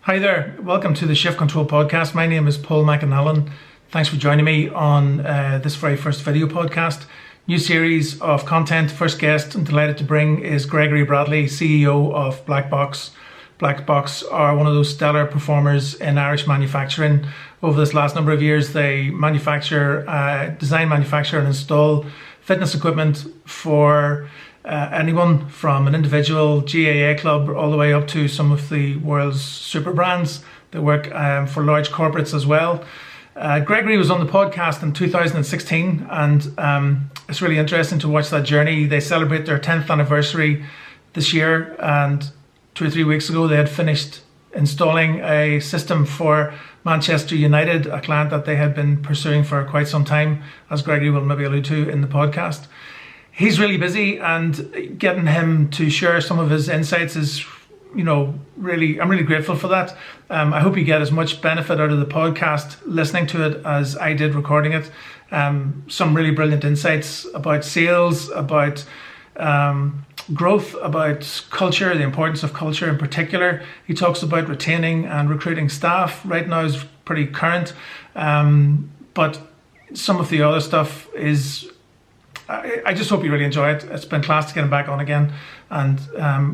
Hi there, welcome to the Shift Control podcast. My name is Paul McAnallen. Thanks for joining me on this very first video podcast. New series of content. First guest I'm delighted to bring is Gregory Bradley, CEO of Black Box. Black Box are one of those stellar performers in Irish manufacturing. Over this last number of years, they design, manufacture and install fitness equipment for anyone from an individual GAA club all the way up to some of the world's super brands. They work for large corporates as well. Gregory was on the podcast in 2016, and it's really interesting to watch that journey. They celebrate their 10th anniversary this year, and 2 or 3 weeks ago they had finished installing a system for Manchester United, a client that they had been pursuing for quite some time, as Gregory will maybe allude to in the podcast. He's really busy, and getting him to share some of his insights is, I'm really grateful for that. I hope you get as much benefit out of the podcast listening to it as I did recording it. Some really brilliant insights about sales, about growth, about culture, the importance of culture in particular. He talks about retaining and recruiting staff. Right now is pretty current, but some of the other stuff is, I just hope you really enjoy it. It's been class to get him back on again, and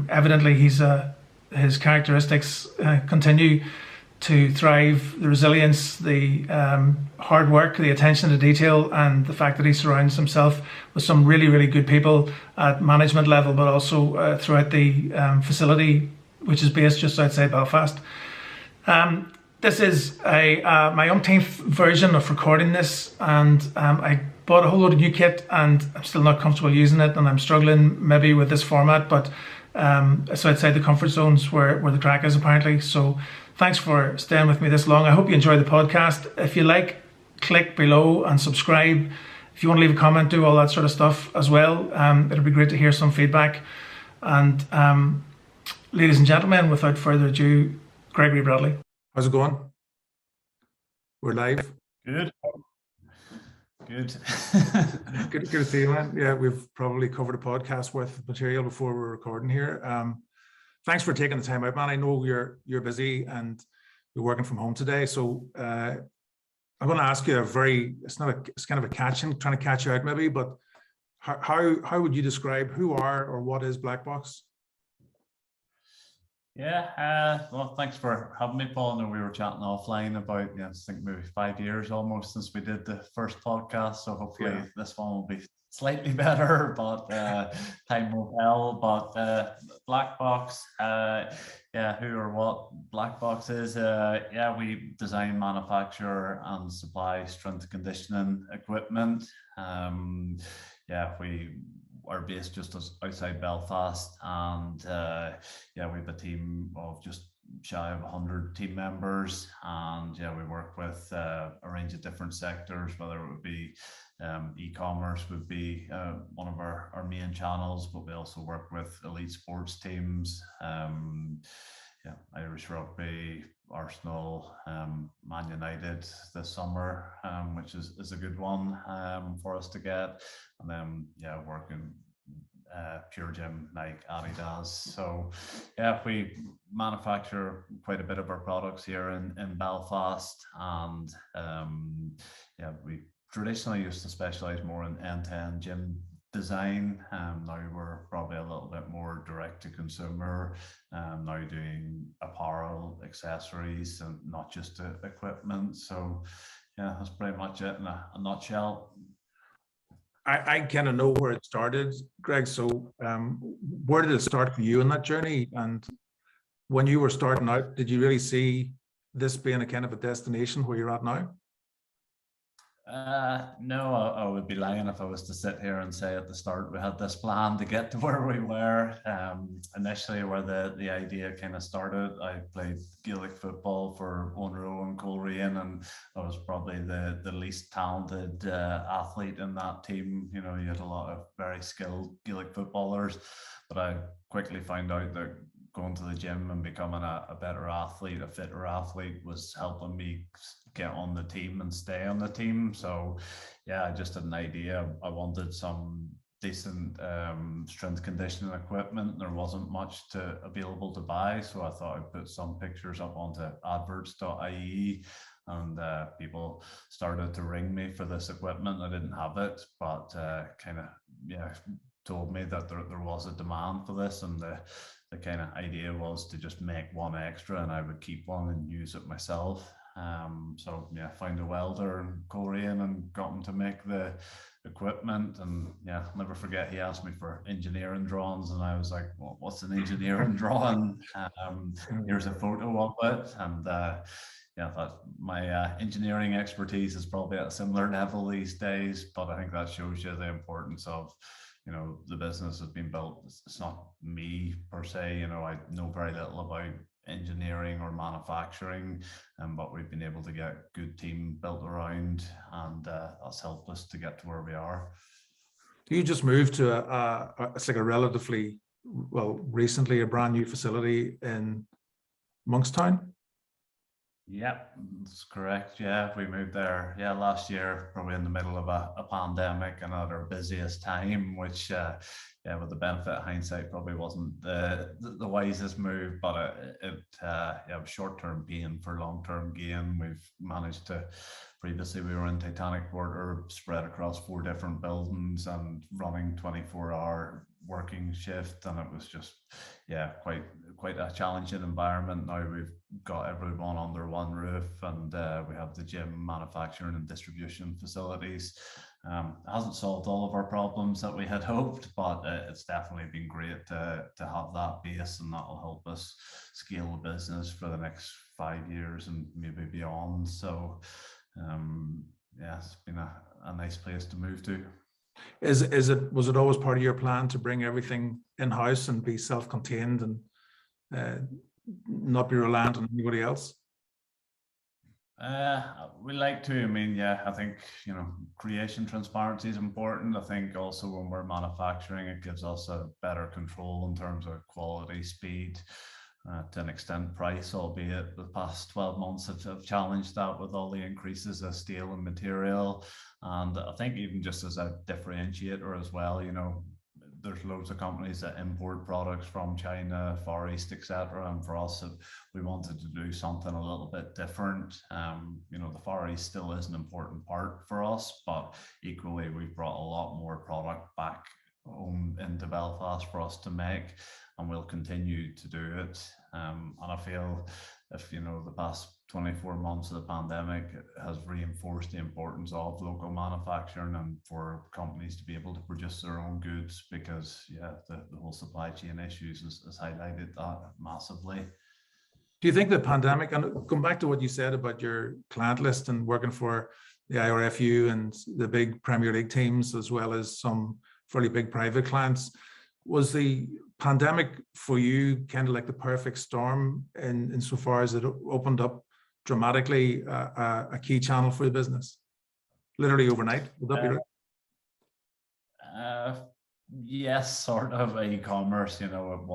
evidently his characteristics continue to thrive. The resilience, the hard work, the attention to detail, and the fact that he surrounds himself with some really, really good people at management level, but also throughout the facility, which is based just outside Belfast. This is my umpteenth version of recording this, and I bought a whole load of new kit, and I'm still not comfortable using it, and I'm struggling maybe with this format, but it's outside the comfort zones where the crack is apparently. So thanks for staying with me this long. I hope you enjoy the podcast. If you like, click below and subscribe. If you want to leave a comment, do all that sort of stuff as well. It'll be great to hear some feedback. And ladies and gentlemen, without further ado, Gregory Bradley. How's it going? We're live. Good. Good to see you, man. Yeah, we've probably covered a podcast worth of material before we're recording here. Thanks for taking the time out, man. I know you're busy and you're working from home today, so I'm going to ask you it's kind of a trying to catch you out maybe, but how would you describe who are or what is Black Box? Yeah, well, thanks for having me, Paul. I know we were chatting offline about, I think maybe 5 years almost since we did the first podcast. So hopefully this one will be slightly better, but time will tell. But Black Box, who or what Black Box is, we design, manufacture and supply strength and conditioning equipment. We are based just outside Belfast, and we have a team of just shy of 100 team members, and we work with a range of different sectors, whether it would be e-commerce would be one of our main channels, but we also work with elite sports teams, Irish Rugby, Arsenal, Man United this summer, which is a good one for us to get, and then working Pure Gym, Nike, Adidas. So we manufacture quite a bit of our products here in Belfast, and we traditionally used to specialize more in end-to-end gym design. Now we're probably a little bit more direct to consumer, now doing apparel, accessories, and not just equipment. So that's pretty much it in a nutshell. I kind of know where it started, Greg. So where did it start for you in that journey? And when you were starting out, did you really see this being a kind of a destination where you're at now? No, I would be lying if I was to sit here and say at the start we had this plan to get to where we were. Initially, where the idea kind of started, I played Gaelic football for Onero and Coleraine, and I was probably the least talented athlete in that team. You had a lot of very skilled Gaelic footballers, but I quickly found out that going to the gym and becoming a better athlete, a fitter athlete, was helping me get on the team and stay on the team. So I just had an idea. I wanted some decent strength conditioning equipment. There wasn't much available to buy, so I thought I'd put some pictures up onto adverts.ie, and people started to ring me for this equipment. I didn't have it, but told me that there was a demand for this, and the kind of idea was to just make one extra, and I would keep one and use it myself. So yeah, found a welder in Korean and got him to make the equipment. And yeah, I'll never forget, he asked me for engineering drawings, and I was like, well, what's an engineering drawing? Here's a photo of it. And yeah, I thought my engineering expertise is probably at a similar level these days, but I think that shows you the importance of, you know, the business has been built. It's not me per se, you know, I know very little about engineering or manufacturing, but we've been able to get a good team built around, and that's helped us to get to where we are. You just moved to it's like a relatively, well, recently a brand new facility in Monkstown? Yep, that's correct. Yeah, we moved there, yeah, last year, probably in the middle of a pandemic and at our busiest time, which yeah, with the benefit of hindsight, probably wasn't the wisest move, but it yeah, short-term pain for long-term gain. We've managed to, previously we were in Titanic Quarter, spread across 4 different buildings and running 24-hour working shift, and it was just, yeah, quite a challenging environment. Now we've got everyone under one roof, and we have the gym, manufacturing and distribution facilities. It hasn't solved all of our problems that we had hoped, but it's definitely been great to have that base, and that will help us scale the business for the next 5 years and maybe beyond. So yeah, it's been a nice place to move to. Was it always part of your plan to bring everything in-house and be self-contained and not be reliant on anybody else? We like to. I mean, yeah, I think, you know, creation transparency is important. I think also when we're manufacturing, it gives us a better control in terms of quality, speed, to an extent price, albeit the past 12 months have challenged that with all the increases of steel and material. And I think even just as a differentiator as well, you know, there's loads of companies that import products from China, Far East, etc. And for us, we wanted to do something a little bit different. You know, the Far East still is an important part for us, but equally we've brought a lot more product back home into Belfast for us to make, and we'll continue to do it. And I feel, if you know, the past 24 months of the pandemic has reinforced the importance of local manufacturing and for companies to be able to produce their own goods, because yeah, the whole supply chain issues has highlighted that massively. Do you think the pandemic, and come back to what you said about your client list and working for the IRFU and the big Premier League teams, as well as some fairly big private clients, was the pandemic for you kind of like the perfect storm in so far as it opened up dramatically a key channel for the business, literally overnight? Would that be right? Yes, sort of. E-commerce, you know, it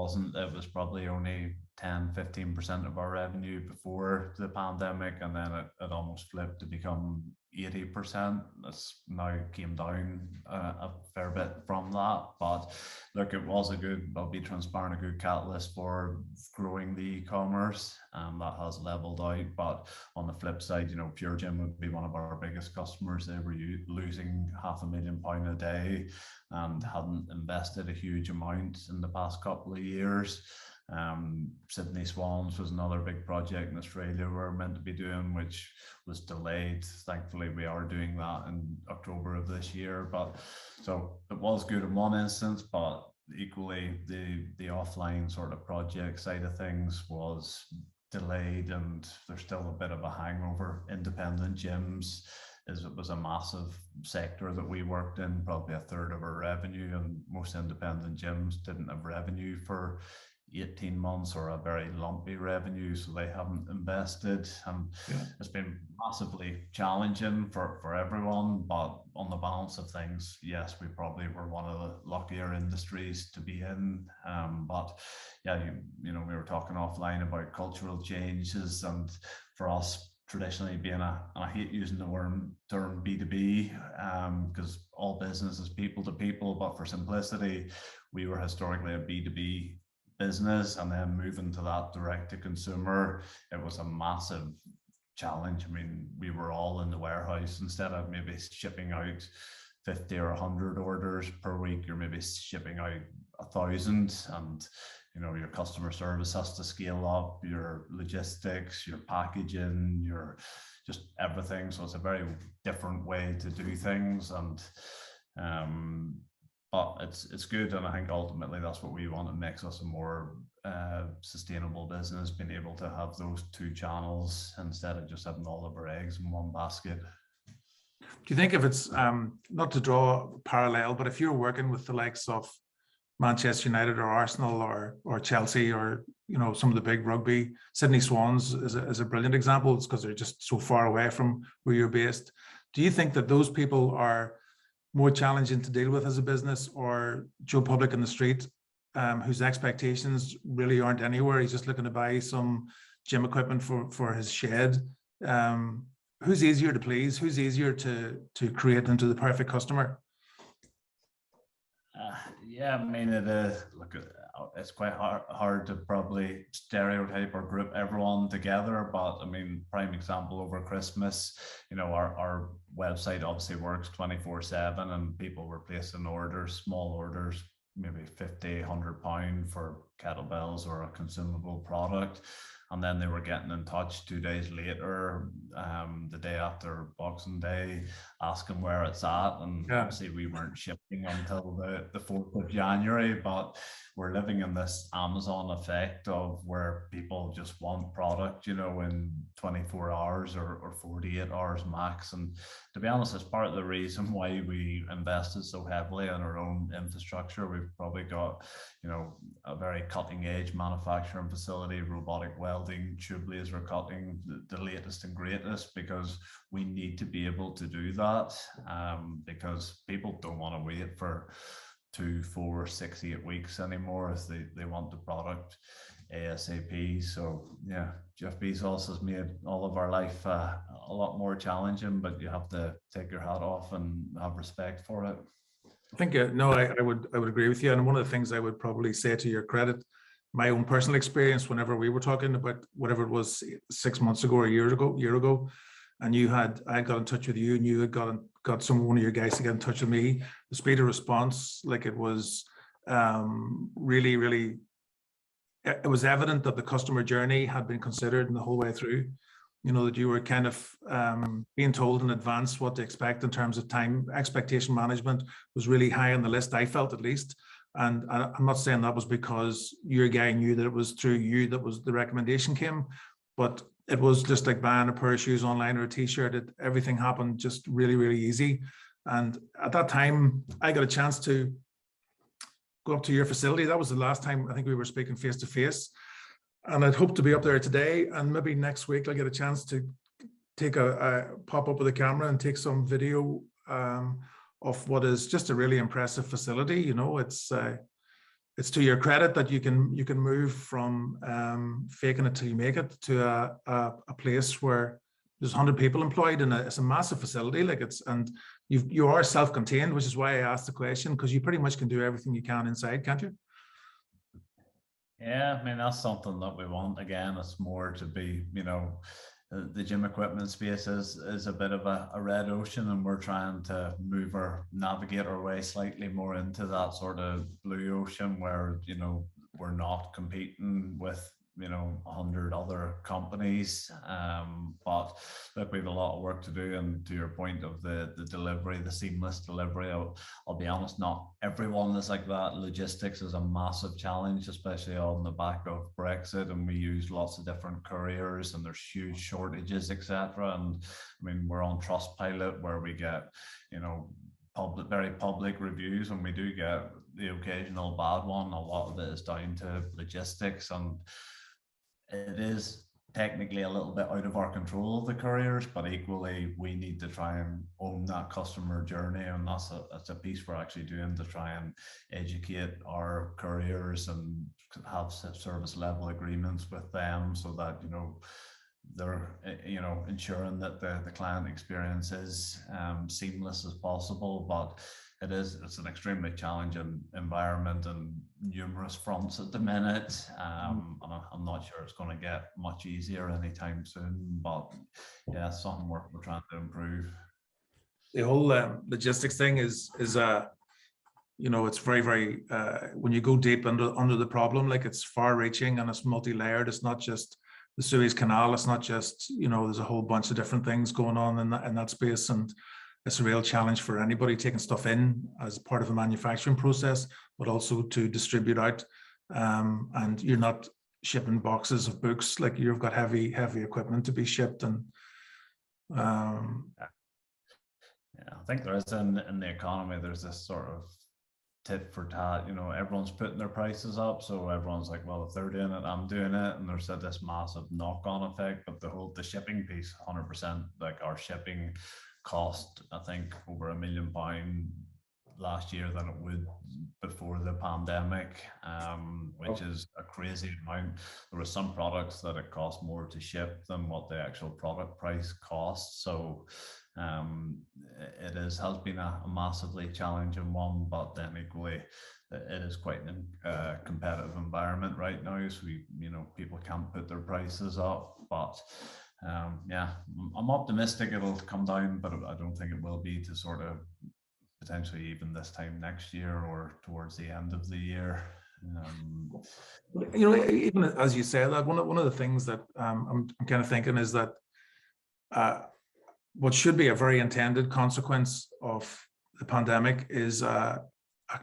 was probably only 10-15% of our revenue before the pandemic, and then it almost flipped to become 80%. It's now came down a fair bit from that, but look, it was I'll be transparent, a good catalyst for growing the e-commerce, and that has leveled out. But on the flip side, you know, Pure Gym would be one of our biggest customers. They were losing £500,000 a day and hadn't invested a huge amount in the past couple of years. Sydney Swans was another big project in Australia we were meant to be doing, which was delayed. Thankfully, we are doing that in October of this year. But so it was good in one instance, but equally the offline sort of project side of things was delayed, and there's still a bit of a hangover. Independent gyms it was a massive sector that we worked in, probably a third of our revenue, and most independent gyms didn't have revenue for 18 months or a very lumpy revenue, so they haven't invested, and it's been massively challenging for everyone. But on the balance of things, yes, we probably were one of the luckier industries to be in. But yeah, you know, we were talking offline about cultural changes, and for us, traditionally being and I hate using the term B2B, because all business is people to people, but for simplicity, we were historically a B2B business, and then moving to that direct to consumer, it was a massive challenge. I mean, we were all in the warehouse. Instead of maybe shipping out 50 or 100 orders per week, you're maybe shipping out 1,000, and your customer service has to scale up, your logistics, your packaging, your just everything. So it's a very different way to do things, and but it's good, and I think ultimately that's what we want. It makes us a more sustainable business, being able to have those two channels instead of just having all of our eggs in one basket. Do you think if it's not to draw a parallel, but if you're working with the likes of Manchester United or Arsenal or Chelsea or some of the big rugby, Sydney Swans is a brilliant example. It's because they're just so far away from where you're based. Do you think that those people are more challenging to deal with as a business, or Joe Public in the street, whose expectations really aren't anywhere? He's just looking to buy some gym equipment for his shed. Who's easier to please? Who's easier to create into the perfect customer? Yeah, I mean, it's quite hard to probably stereotype or group everyone together, but I mean, prime example, over Christmas, our website obviously works 24/7, and people were placing orders, small orders, maybe 50, £100 for kettlebells or a consumable product. And then they were getting in touch 2 days later, the day after Boxing Day, asking where it's at. And obviously we weren't shipping until the 4th of January, but we're living in this Amazon effect of where people just want product, in 24 hours or 48 hours max. And to be honest, it's part of the reason why we invested so heavily in our own infrastructure. We've probably got, a very cutting edge manufacturing facility, robotic welding, tube laser cutting, the latest and greatest, because we need to be able to do that, because people don't want to wait for 2, 4, 6, 8 weeks anymore if they want the product ASAP. So yeah, Jeff Bezos has made all of our life a lot more challenging, but you have to take your hat off and have respect for it. I think I would agree with you. And one of the things I would probably say, to your credit, my own personal experience, whenever we were talking about whatever it was 6 months ago or a year ago, and I got in touch with you, and you had got one of your guys to get in touch with me, the speed of response, like it was really, really, it was evident that the customer journey had been considered in the whole way through. That you were kind of being told in advance what to expect in terms of time. Expectation management was really high on the list, I felt, at least. And I'm not saying that was because your guy knew that it was through you that was the recommendation came, but it was just like buying a pair of shoes online or a t-shirt. Everything happened just really, really easy. And at that time, I got a chance to go up to your facility. That was the last time I think we were speaking face to face. And I'd hope to be up there today, and maybe next week I'll get a chance to take a pop up with a camera and take some video of what is just a really impressive facility. It's to your credit that you can move from faking it till you make it to a place where there's 100 people employed, and it's a massive facility. And you are self-contained, which is why I asked the question, because you pretty much can do everything you can inside, can't you? Yeah, I mean, that's something that we want. Again, it's more to be, the gym equipment space is a bit of a red ocean, and we're trying to navigate our way slightly more into that sort of blue ocean where, we're not competing with 100 other companies, but look, we have a lot of work to do. And to your point of the delivery, the seamless delivery, I'll be honest, not everyone is like that. Logistics is a massive challenge, especially on the back of Brexit, and we use lots of different couriers, and there's huge shortages, etc. And I mean, we're on Trustpilot, where we get very public reviews, and we do get the occasional bad one. A lot of it is down to logistics, and it is technically a little bit out of our control, the couriers, but equally we need to try and own that customer journey, and that's a piece we're actually doing, to try and educate our couriers and have service level agreements with them, so that they're ensuring that the client experience is seamless as possible, but it's an extremely challenging environment and numerous fronts at the minute, and I'm not sure it's going to get much easier anytime soon, but yeah, it's something we're trying to improve. The whole logistics thing is it's very, very when you go deep under the problem, like, it's far reaching and it's multi-layered. It's not just the Suez Canal. It's not just, there's a whole bunch of different things going on in that space, and it's a real challenge for anybody taking stuff in as part of a manufacturing process, but also to distribute out. And you're not shipping boxes of books, like, you've got heavy equipment to be shipped. And yeah, I think there is in the economy, there's this sort of tit for tat, everyone's putting their prices up, so everyone's like, well, if they're doing it, I'm doing it, and there's this massive knock-on effect. But the shipping piece, 100%, like, our shipping cost, I think, over £1 million last year than it would before the pandemic, which is a crazy amount. There were some products that it cost more to ship than what the actual product price costs. So it has been a massively challenging one, but then equally it is quite a competitive environment right now. So people can't put their prices up, but yeah, I'm optimistic it'll come down, but I don't think it will be to sort of potentially even this time next year or towards the end of the year. Even as you say that, one of the things that I'm kind of thinking is that what should be a very intended consequence of the pandemic is a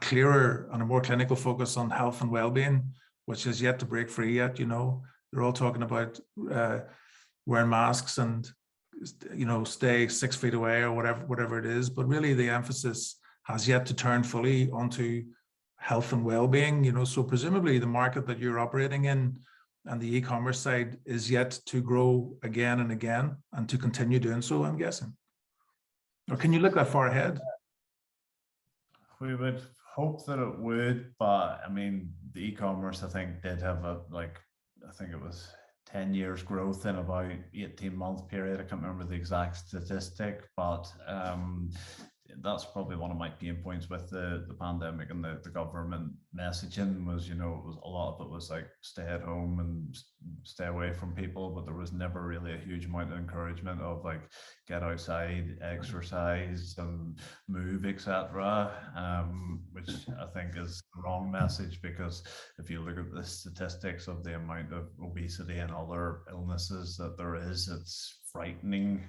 clearer and a more clinical focus on health and well-being, which is yet to break free yet. They're all talking about wearing masks and stay 6 feet away or whatever it is, but really the emphasis has yet to turn fully onto health and well-being. So presumably the market that you're operating in and the e-commerce side is yet to grow again and again, and to continue doing so, I'm guessing. Or can you look that far ahead? We would hope that it would, but I mean, the e-commerce, I think, did have I think it was 10 years growth in about 18-month period. I can't remember the exact statistic, but that's probably one of my pain points with the pandemic and the government messaging was, it was a lot of it was like stay at home and stay away from people, but there was never really a huge amount of encouragement of like get outside, exercise and move, etc., which I think is the wrong message, because if you look at the statistics of the amount of obesity and other illnesses that there is, it's frightening.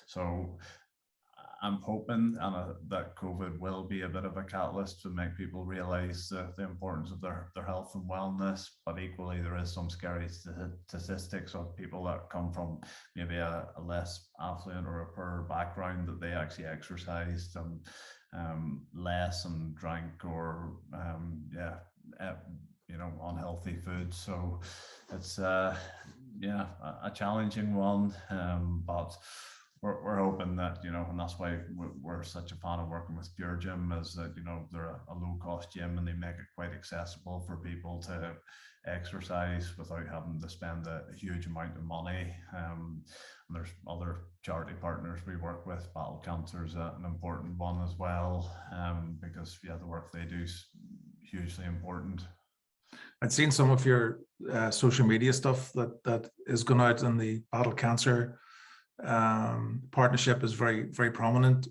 So I'm hoping that COVID will be a bit of a catalyst to make people realize the importance of their health and wellness, but equally there is some scary statistics of people that come from maybe a less affluent or a poorer background, that they actually exercised and less and drank or unhealthy food. So it's a challenging one, but we're hoping that, and that's why we're such a fan of working with Pure Gym, is that, they're a low-cost gym and they make it quite accessible for people to exercise without having to spend a huge amount of money. And there's other charity partners we work with. Battle Cancer is an important one as well, because the work they do is hugely important. I'd seen some of your social media stuff that is going out, and the Battle Cancer partnership is very, very prominent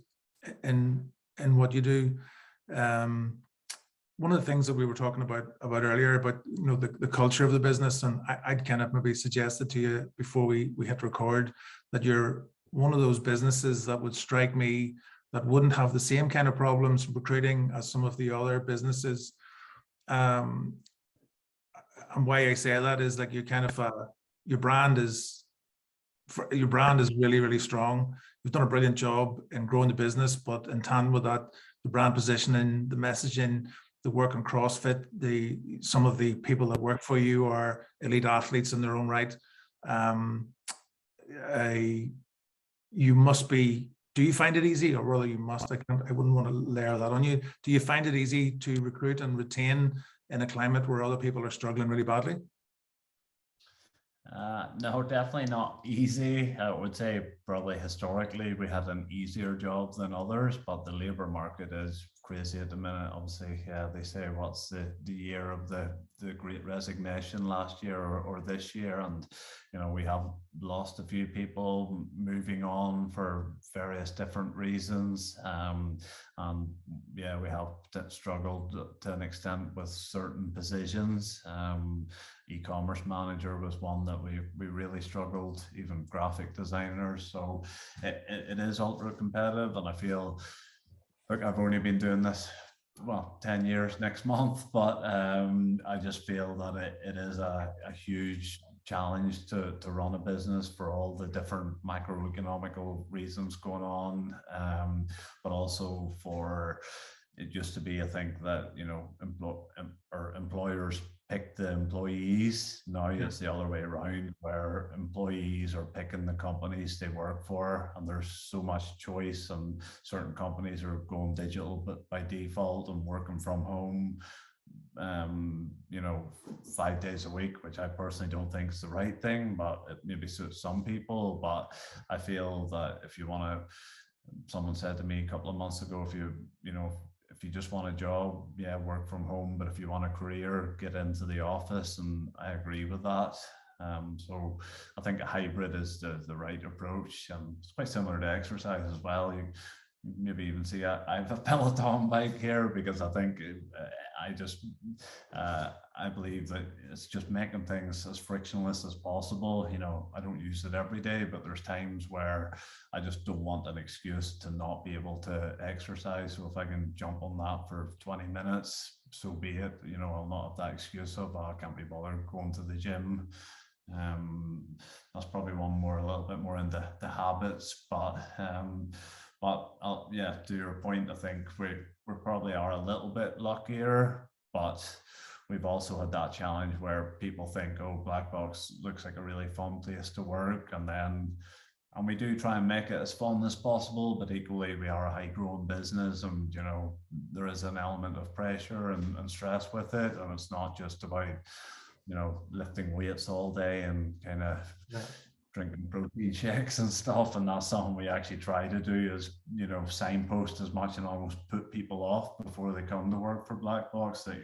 in what you do. One of the things that we were talking about earlier about the culture of the business, and I'd kind of maybe suggested to you before we hit record that you're one of those businesses that would strike me that wouldn't have the same kind of problems recruiting as some of the other businesses. And why I say that is like you kind of your brand is really, really strong. You've done a brilliant job in growing the business, but in tandem with that, the brand positioning, the messaging, the work on CrossFit, some of the people that work for you are elite athletes in their own right. You must be. Do you find it easy, or rather you must? I wouldn't want to layer that on you. Do you find it easy to recruit and retain in a climate where other people are struggling really badly? No, definitely not easy. I would say probably historically we had an easier job than others, but the labour market is crazy at the minute. Obviously, yeah, they say what's the year of the Great Resignation last year or this year, and we have lost a few people moving on for various different reasons, and yeah, we have struggled to an extent with certain positions. E-commerce manager was one that we really struggled, even graphic designers. So it is ultra competitive, and I feel like I've only been doing this 10 years next month, but I just feel that it is a huge challenge to run a business for all the different macroeconomical reasons going on, but also for it used to be, I think, that employers pick the employees. Now it's the other way around, where employees are picking the companies they work for, and there's so much choice, and certain companies are going digital but by default and working from home 5 days a week, which I personally don't think is the right thing, but it maybe suits some people. But I feel that if you want to, someone said to me a couple of months ago, if you just want a job, yeah, work from home. But if you want a career, get into the office. And I agree with that. So I think a hybrid is the right approach. It's quite similar to exercise as well. You maybe even see I have a Peloton bike here, because I think I believe that it's just making things as frictionless as possible. I don't use it every day, but there's times where I just don't want an excuse to not be able to exercise. So if I can jump on that for 20 minutes, so be it. I'll not have that excuse of I can't be bothered going to the gym. That's probably one more, a little bit more into the habits, but yeah, to your point, I think we probably are a little bit luckier, but we've also had that challenge where people think, oh, Black Box looks like a really fun place to work, and we do try and make it as fun as possible, but equally we are a high-growing business, and there is an element of pressure and stress with it, and it's not just about lifting weights all day and kind of drinking protein shakes and stuff. And that's something we actually try to do, is signpost as much and almost put people off before they come to work for Black Box, that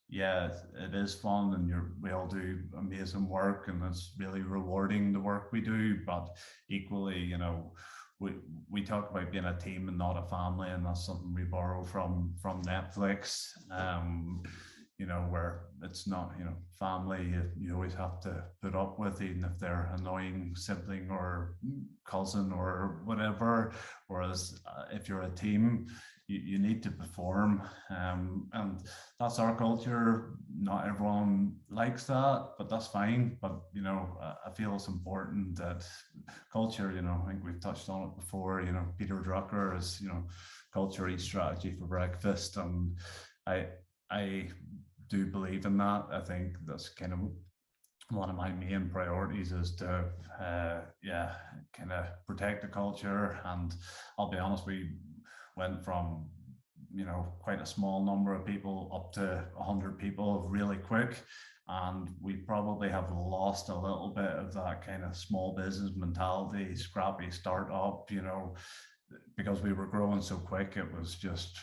yeah, it is fun, and we all do amazing work, and it's really rewarding, the work we do. But equally, we talk about being a team and not a family, and that's something we borrow from Netflix. Where it's not, family, you always have to put up with, even if they're annoying sibling or cousin or whatever. Whereas if you're a team, you need to perform. And that's our culture. Not everyone likes that, but that's fine. But, I feel it's important that culture, I think we've touched on it before, Peter Drucker is, culture eats strategy for breakfast. And I do believe in that. I think that's kind of one of my main priorities, is to kind of protect the culture. And I'll be honest, we went from quite a small number of people up to 100 people really quick, and we probably have lost a little bit of that kind of small business mentality, scrappy startup, because we were growing so quick. It was just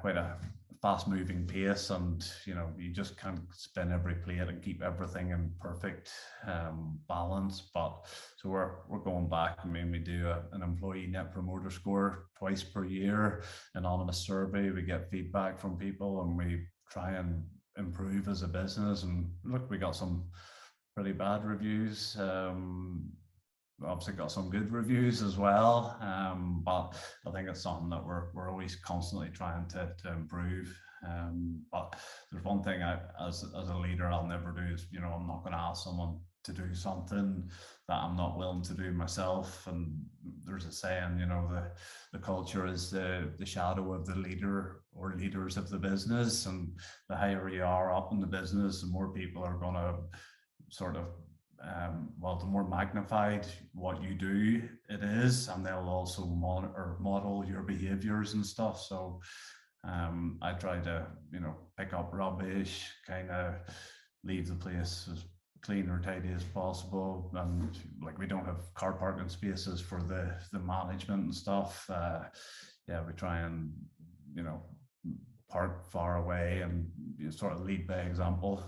quite a fast moving pace, and you just can't spin every plate and keep everything in perfect balance. But so we're going back. I mean, we do an employee net promoter score twice per year, anonymous survey. We get feedback from people, and we try and improve as a business. And look, we got some pretty bad reviews. Obviously got some good reviews as well, but I think it's something that we're always constantly trying to improve. But there's one thing as a leader I'll never do is, I'm not going to ask someone to do something that I'm not willing to do myself. And there's a saying, the culture is the shadow of the leader or leaders of the business, and the higher you are up in the business, the more people are going to sort of the more magnified what you do it is, and they'll also model your behaviors and stuff. So I try to pick up rubbish, kind of leave the place as clean or tidy as possible, and like we don't have car parking spaces for the management and stuff. Yeah, we try and park far away and sort of lead by example.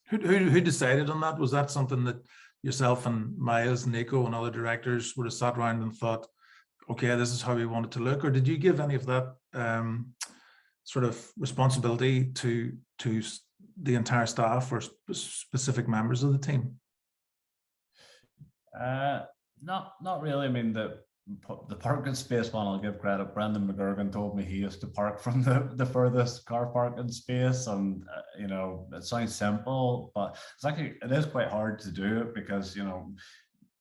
Who decided on that? Was that something that yourself and Miles, Nico, and other directors would have sat around and thought, okay, this is how we want it to look? Or did you give any of that sort of responsibility to the entire staff or specific members of the team? Not really. I mean, the parking space one, I'll give credit. Brendan McGurgan told me he used to park from the furthest car parking space, and it sounds simple, but it is quite hard to do it because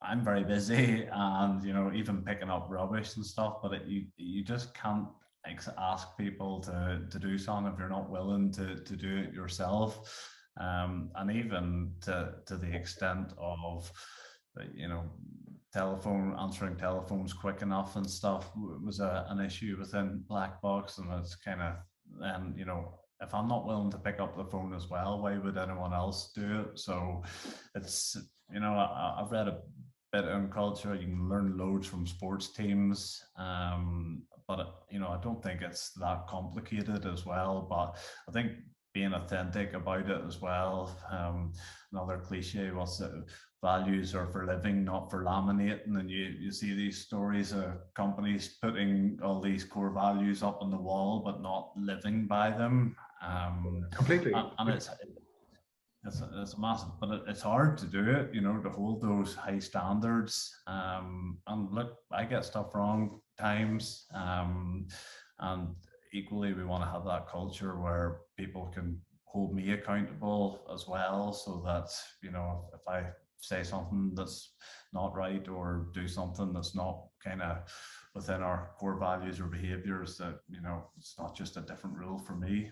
I'm very busy, and even picking up rubbish and stuff, but you just can't ask people to do something if you're not willing to do it yourself. And even to the extent of answering telephones quick enough and stuff was an issue within Black Box, and it's kind of, and if I'm not willing to pick up the phone as well, why would anyone else do it? So it's I've read a bit on culture. You can learn loads from sports teams, but I don't think it's that complicated as well. But I think being authentic about it as well. Another cliche was that values are for living, not for laminating. And you see these stories of companies putting all these core values up on the wall, but not living by them. Completely. And it's massive, but it's hard to do it, to hold those high standards. And look, I get stuff wrong times. And equally, we want to have that culture where people can hold me accountable as well, so that if I say something that's not right or do something that's not kind of within our core values or behaviors, that it's not just a different rule for me.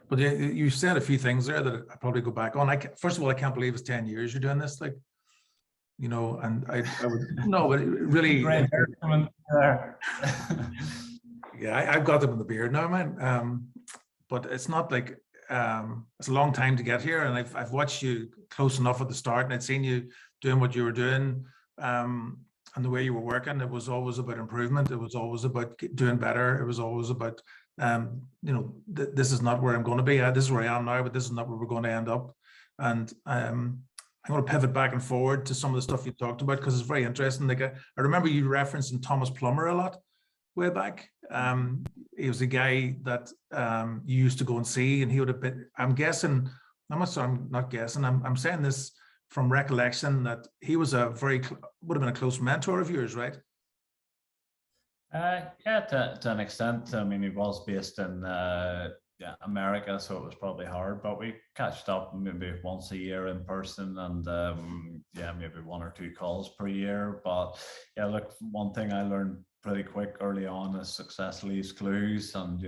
But you said a few things there that I probably go back on. First of all, I can't believe it's 10 years you're doing this, and I would no, but it really. Great. Yeah, I've got them in the beard now, man. But it's not like it's a long time to get here, and I've watched you close enough at the start, and I'd seen you doing what you were doing, and the way you were working. It was always about improvement. It was always about doing better. It was always about this is not where I'm going to be. This is where I am now, but this is not where we're going to end up. And I'm going to pivot back and forward to some of the stuff you talked about, because it's very interesting. Like I remember you referencing Thomas Plummer a lot way back. He was a guy that you used to go and see, and he would have been, I'm not guessing, I'm saying this from recollection, that he was would have been a close mentor of yours, right? Yeah, to an extent. I mean, he was based in America, so it was probably hard, but we catched up maybe once a year in person, and maybe 1 or 2 calls per year. But yeah, look, one thing I learned pretty quick early on is success leaves clues, and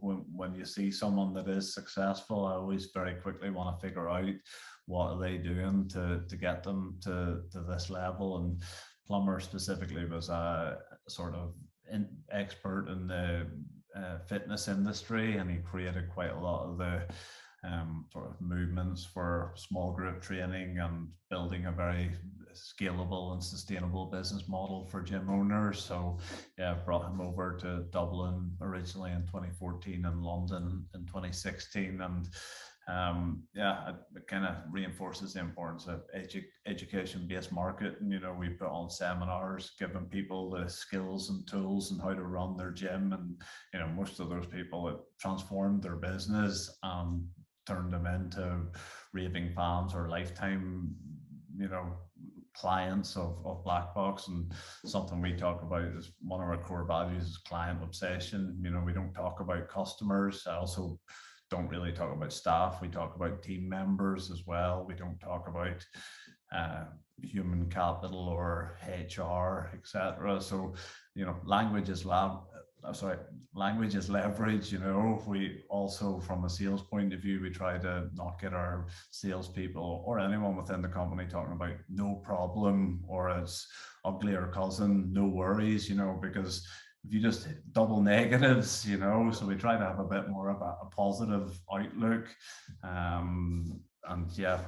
when you see someone that is successful, I always very quickly want to figure out what are they doing to get them to this level. And Plummer specifically was a sort of expert in the fitness industry, and he created quite a lot of the sort of movements for small group training and building a very scalable and sustainable business model for gym owners. So yeah, I brought him over to Dublin originally in 2014 and London in 2016, and it kind of reinforces the importance of education-based marketing. We put on seminars giving people the skills and tools and how to run their gym, and most of those people, it transformed their business and turned them into raving fans or lifetime clients of Black Box. And something we talk about is one of our core values is client obsession. We don't talk about customers. I also don't really talk about staff. We talk about team members as well. We don't talk about human capital or HR, etc. So language is leverage. We also, from a sales point of view, we try to not get our salespeople or anyone within the company talking about no problem or it's ugly or cousin, no worries, because if you just double negatives, so we try to have a bit more of a positive outlook. And yeah,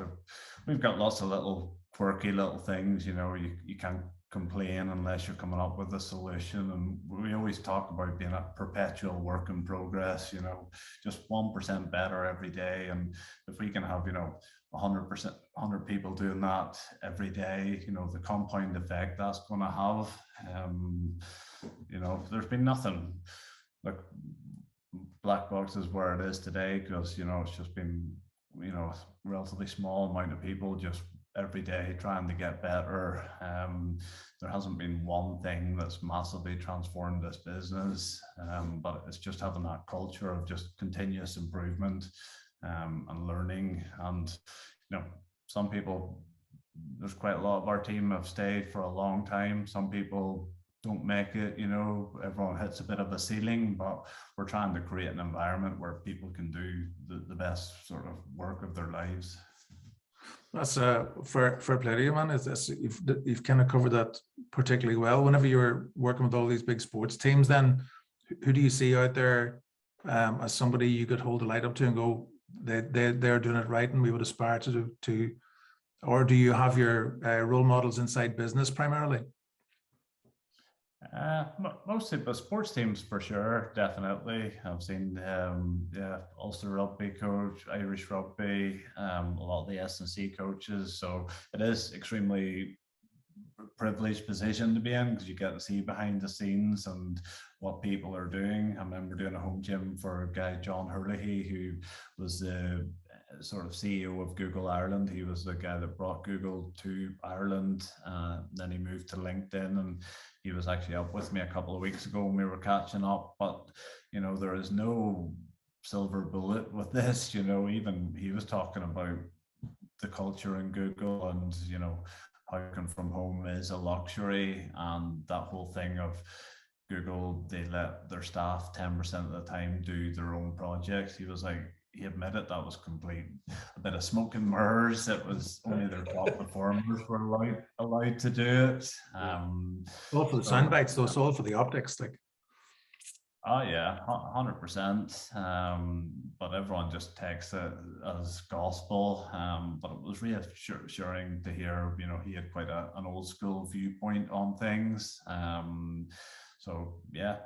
we've got lots of little quirky little things, you know, you can't complain unless you're coming up with a solution. And we always talk about being a perpetual work in progress, you know, just 1% better every day. And if we can have, you know, 100%, 100 people doing that every day, you know, the compound effect that's going to have, you know, there's been nothing like Black Box is where it is today because, you know, it's just been, you know, a relatively small amount of people just every day trying to get better. There hasn't been one thing that's massively transformed this business, but it's just having that culture of just continuous improvement and learning. And, you know, some people, there's quite a lot of our team have stayed for a long time. Some people don't make it, you know, everyone hits a bit of a ceiling, but we're trying to create an environment where people can do the best sort of work of their lives. That's a fair play to you, man. Is this, you've kind of covered that particularly well. Whenever you're working with all these big sports teams, then who do you see out there as somebody you could hold a light up to and go, they're doing it right and we would aspire to do, or do you have your role models inside business primarily? Mostly, but sports teams for sure, definitely. I've seen, Ulster Rugby coach, Irish Rugby, a lot of the S&C coaches. So it is extremely privileged position to be in because you get to see behind the scenes and what people are doing. I remember doing a home gym for a guy, John Hurley, who was the sort of CEO of Google Ireland. He was the guy that brought Google to Ireland. Then he moved to LinkedIn, and he was actually up with me a couple of weeks ago when we were catching up. But, you know, there is no silver bullet with this. You know, even he was talking about the culture in Google and, you know, how working from home is a luxury, and that whole thing of Google, they let their staff 10% of the time do their own projects. He was like, he admitted that was complete a bit of smoke and mirrors. It was only their top performers were allowed to do it. All for the sound bites, though. It's all for the optics, like. Oh yeah, 100%. But everyone just takes it as gospel. But it was reassuring to hear, you know, he had quite an old school viewpoint on things. So yeah.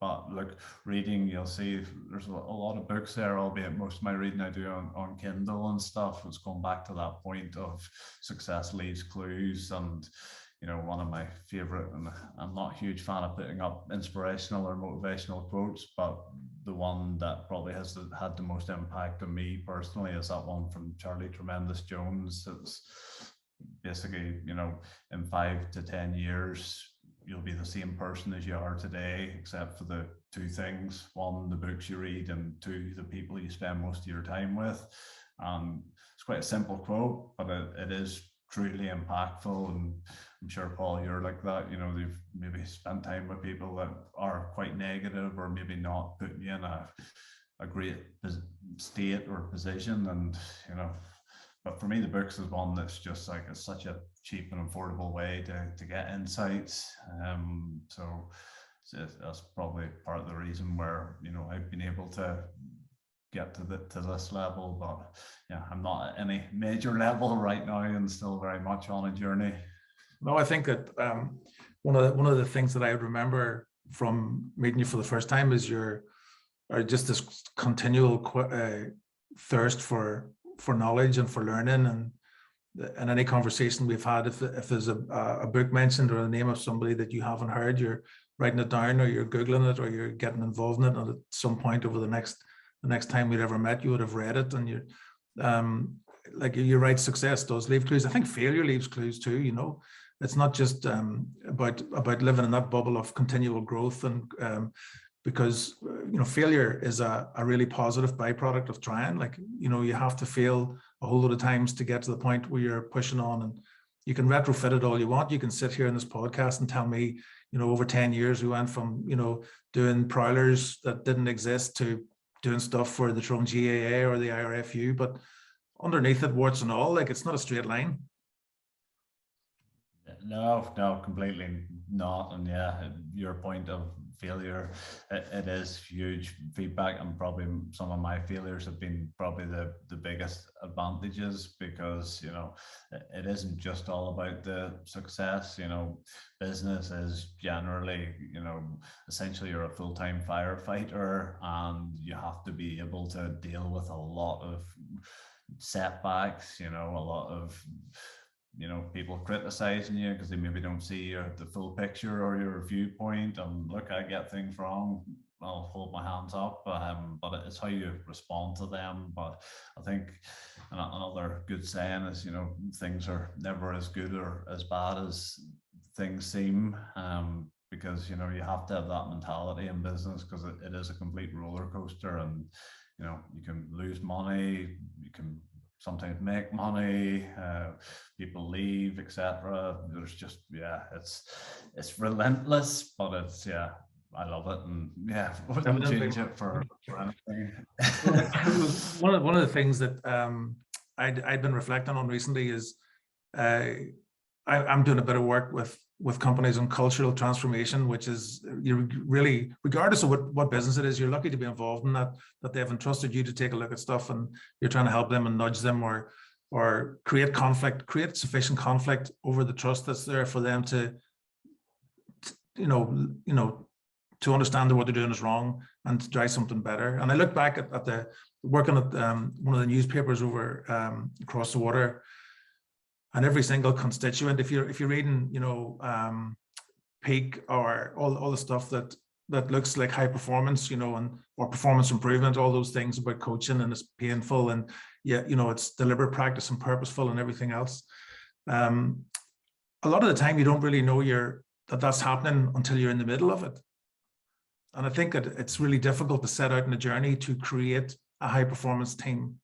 But look, reading, you'll see there's a lot of books there, albeit most of my reading I do on Kindle and stuff. It's going back to that point of success leaves clues. And, you know, one of my favorite, and I'm not a huge fan of putting up inspirational or motivational quotes, but the one that probably has had the most impact on me personally is that one from Charlie Tremendous Jones. It's basically, you know, in 5 to 10 years, you'll be the same person as you are today, except for the two things: one, the books you read, and two, the people you spend most of your time with. It's quite a simple quote, but it is truly impactful. And I'm sure, Paul, you're like that. You know, you've maybe spent time with people that are quite negative or maybe not putting you in a great state or position. And, you know, but for me, the books is one that's just like, it's such a cheap and affordable way to get insights. So that's probably part of the reason where, you know, I've been able to get to this level. But yeah, I'm not at any major level right now and still very much on a journey. No, I think that one of the things that I would remember from meeting you for the first time is just this continual thirst for knowledge and for learning, and any conversation we've had, if there's a book mentioned or the name of somebody that you haven't heard, you're writing it down or you're Googling it or you're getting involved in it, and at some point over the next time we'd ever met, you would have read it. And you like you're right, success does leave clues. I think failure leaves clues too. You know, it's not just about living in that bubble of continual growth, and because, you know, failure is a really positive byproduct of trying. Like, you know, you have to fail a whole lot of times to get to the point where you're pushing on. And you can retrofit it all you want. You can sit here in this podcast and tell me, you know, over 10 years we went from, you know, doing prowlers that didn't exist to doing stuff for the Tyrone GAA or the IRFU, but underneath it, warts and all, like, it's not a straight line. No, completely not. And yeah, your point of failure, it is huge feedback, and probably some of my failures have been probably the biggest advantages, because it isn't just all about the success. Business is generally, essentially you're a full-time firefighter, and you have to be able to deal with a lot of setbacks, a lot of people criticizing you because they maybe don't see the full picture or your viewpoint. And look, I get things wrong, I'll hold my hands up, but it's how you respond to them. But I think another good saying is, things are never as good or as bad as things seem, because you have to have that mentality in business, because it is a complete roller coaster. And you can lose money, you can sometimes make money, people leave, etc. There's just, it's relentless, but it's, I love it, and wouldn't change it for anything. One of the things that I'd been reflecting on recently is I'm doing a bit of work with companies on cultural transformation, which is, you really, regardless of what business it is, you're lucky to be involved in that they've entrusted you to take a look at stuff, and you're trying to help them and nudge them, or create sufficient conflict over the trust that's there for them to understand that what they're doing is wrong and to try something better. And I look back at the working at one of the newspapers over across the water, and every single constituent, if you're reading, peak or all the stuff that looks like high performance, or performance improvement, all those things about coaching, and it's painful, and it's deliberate practice and purposeful and everything else. A lot of the time, you don't really know that's happening until you're in the middle of it. And I think that it's really difficult to set out in a journey to create a high performance team.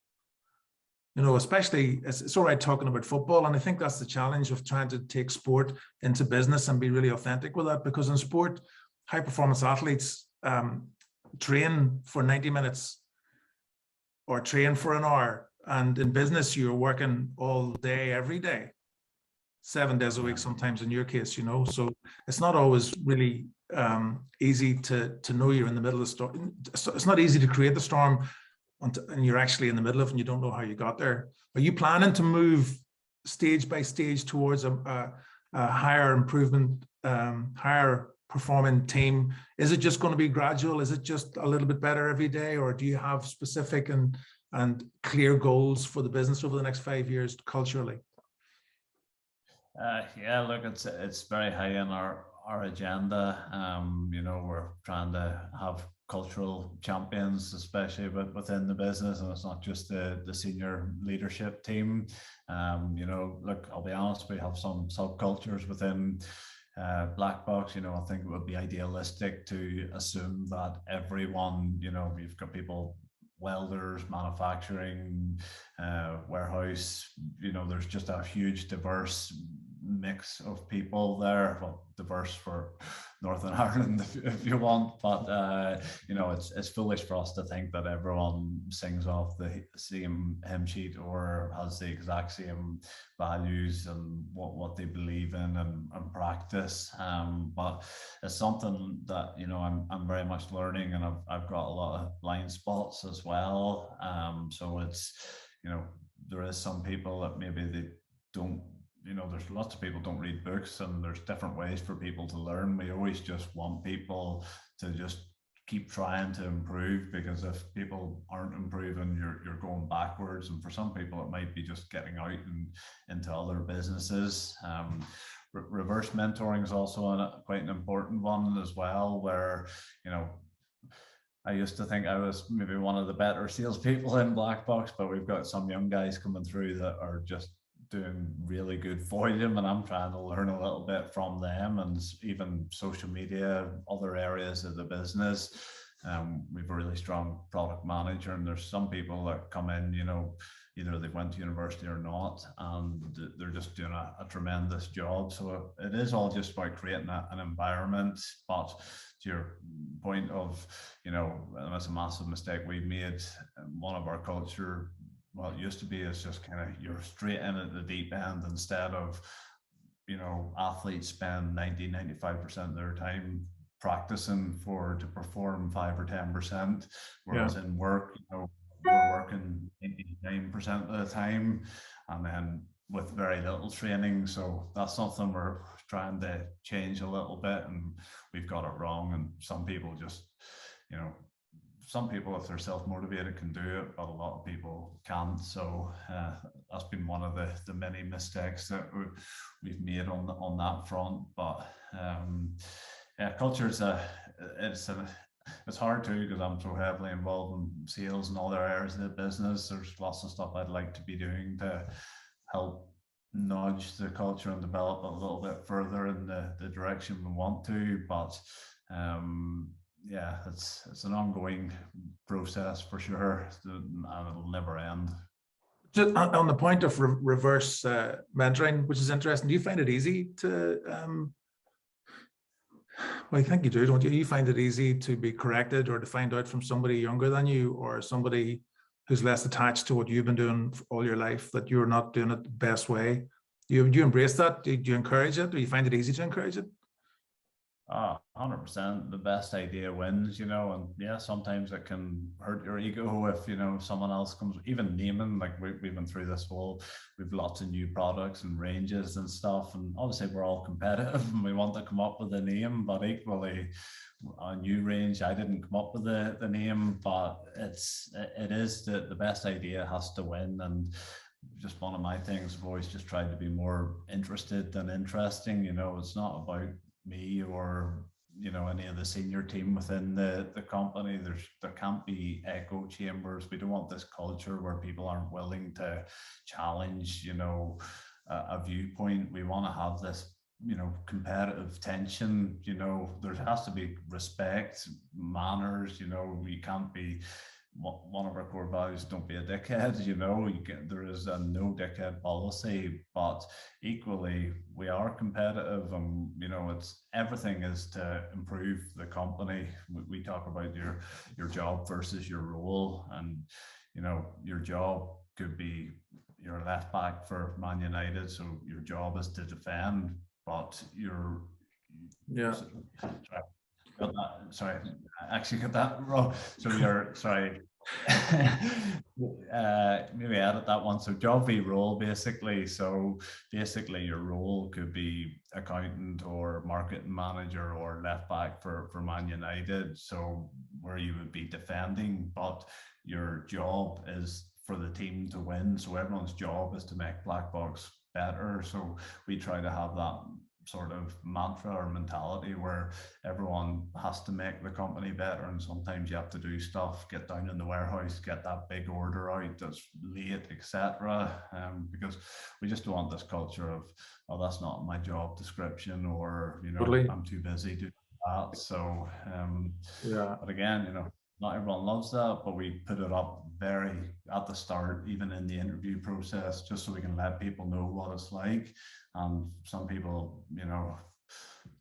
Especially, it's all right talking about football. And I think that's the challenge of trying to take sport into business and be really authentic with that, because in sport, high performance athletes train for 90 minutes or train for an hour. And in business, you're working all day, every day, 7 days a week, sometimes in your case, so it's not always really easy to know you're in the middle of the storm. It's not easy to create the storm, and you're actually in the middle of it and you don't know how you got there. Are you planning to move stage by stage towards a higher improvement, higher performing team? Is it just going to be gradual? Is it just a little bit better every day? Or do you have specific and clear goals for the business over the next 5 years culturally? Look, it's very high on our agenda. We're trying to have cultural champions, especially within the business, and it's not just the senior leadership team. Look, I'll be honest, we have some subcultures within Black Box. I think it would be idealistic to assume that everyone, we've got people, welders, manufacturing, warehouse, there's just a huge diverse mix of people there. Well, diverse for Northern Ireland if you want, but it's foolish for us to think that everyone sings off the same hymn sheet or has the exact same values and what they believe in and practice. But it's something that I'm very much learning, and I've got a lot of blind spots as well. So it's there is some people that maybe they don't. There's lots of people don't read books, and there's different ways for people to learn. We always just want people to just keep trying to improve, because if people aren't improving, you're going backwards. And for some people, it might be just getting out and into other businesses. Reverse mentoring is also quite an important one as well, where I used to think I was maybe one of the better salespeople in Black Box, but we've got some young guys coming through that are just doing really good volume, and I'm trying to learn a little bit from them. And even social media, other areas of the business, we've a really strong product manager, and there's some people that come in, either they went to university or not, and they're just doing a tremendous job. So it is all just about creating an environment. But to your point of, that's a massive mistake we made. One of our culture, well, it used to be, is just kind of you're straight in at the deep end, instead of athletes spend 90-95% of their time practicing to perform 5 or 10%, whereas in work, we're working 89% of the time, and then with very little training. So that's something we're trying to change a little bit, and we've got it wrong. And some people just, some people, if they're self-motivated, can do it, but a lot of people can't. So that's been one of the many mistakes that we've made on that front. But culture it's hard too, because I'm so heavily involved in sales and other areas of the business. There's lots of stuff I'd like to be doing to help nudge the culture and develop it a little bit further in the direction we want to. But it's an ongoing process for sure, and it'll never end. Just on the point of reverse mentoring, which is interesting, do you find it easy to well, I think you do, don't you? You find it easy to be corrected or to find out from somebody younger than you, or somebody who's less attached to what you've been doing all your life, that you're not doing it the best way? Do you embrace that? Do you encourage it? Do you find it easy to encourage it? 100%. The best idea wins, and yeah, sometimes it can hurt your ego if someone else comes. Even naming, like we've been through this we've lots of new products and ranges and stuff, and obviously we're all competitive and we want to come up with a name, but equally a new range, I didn't come up with the name, but it is the best idea has to win. And just one of my things, I've always just tried to be more interested than interesting. It's not about me or any of the senior team within the company. There can't be echo chambers. We don't want this culture where people aren't willing to challenge a viewpoint. We want to have this competitive tension. There has to be respect, manners. We can't be, one of our core values, don't be a dickhead. There is a no dickhead policy, but equally we are competitive, and it's everything is to improve the company. We talk about your job versus your role, and your job could be your left back for Man United, so your job is to defend, but sorry, I actually got that wrong. So maybe edit that one. So job v role, basically. So basically your role could be accountant or marketing manager or left back for Man United, so where you would be defending, but your job is for the team to win. So everyone's job is to make Black Box better. So we try to have that sort of mantra or mentality where everyone has to make the company better, and sometimes you have to do stuff, get down in the warehouse, get that big order out that's late, etc. Because we just don't want this culture of, oh, that's not my job description, or Totally. I'm too busy doing that. So but again, not everyone loves that, but we put it up very at the start, even in the interview process, just so we can let people know what it's like. And some people,